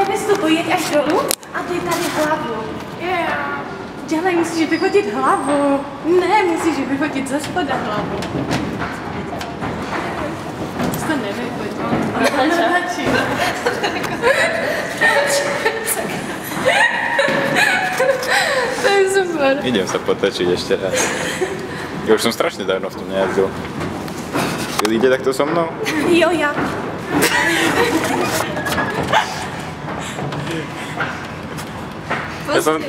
nevystupuj, jeď až dolů a dej tady hlavu. Yeah. Dělej, musíš vyfotit hlavu. Ne, musíš vyfotit ze spoda hlavu. To nevyfoť, natačí. To je super. Idem sa potačiť ešte raz. Ja už som strašne dávno v tom nejazdil. Ide takto so mnou? Jo, ja.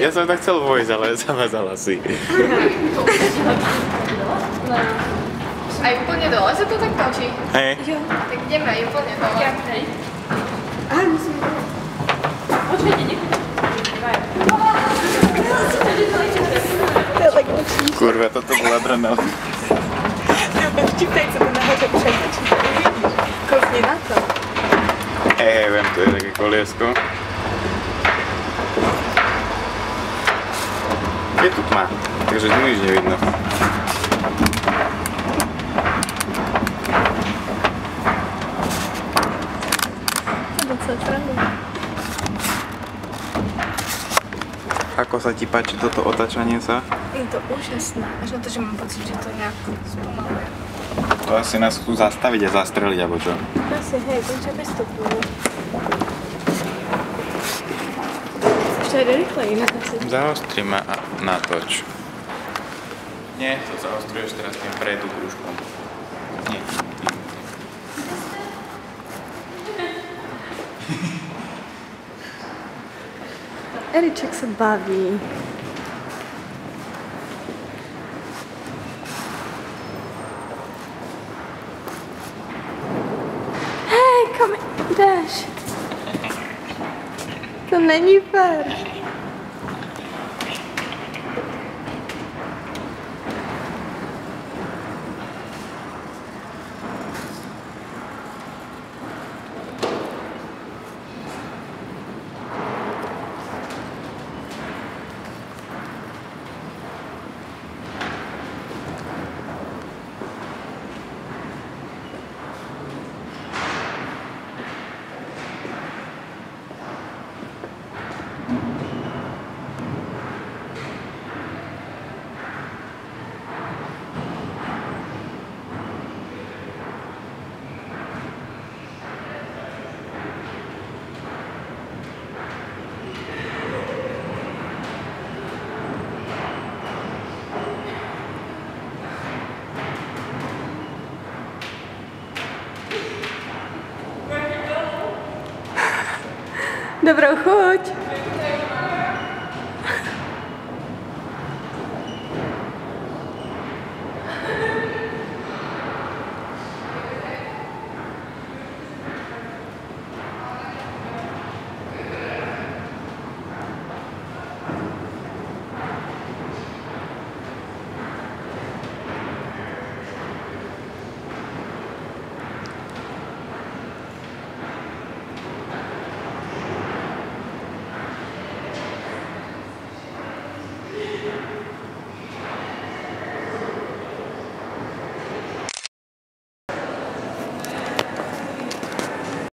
Ja som tak chcel vojsť, ale zamazala si. Aj úplne dole sa to tak točí? Hej. Tak ideme aj úplne dole. Aha, musím. Počkajte, nechajte. Kurva, toto bol adrenalín. Vtipnej sa to nahoře přetočí. Koukni na to. Viem, tu je také koliesko. Je tu tma, takže tu nič nevidno. Ako sa ti páči toto otáčanie sa? Je to úžasné, až na to, že mám pocit, že to nejak spomaluje. To asi nás chcú zastaviť a zastreliť, alebo čo? Asi, hej, takže vystupuju. Ještě jde rychleji, ne? Zaostri ma a natoč. Nie, to zaostruješ teraz tým predu kružkom. Nie. Eriček se baví. Hej, kam jdeš? To není fér. Dobrou chuť.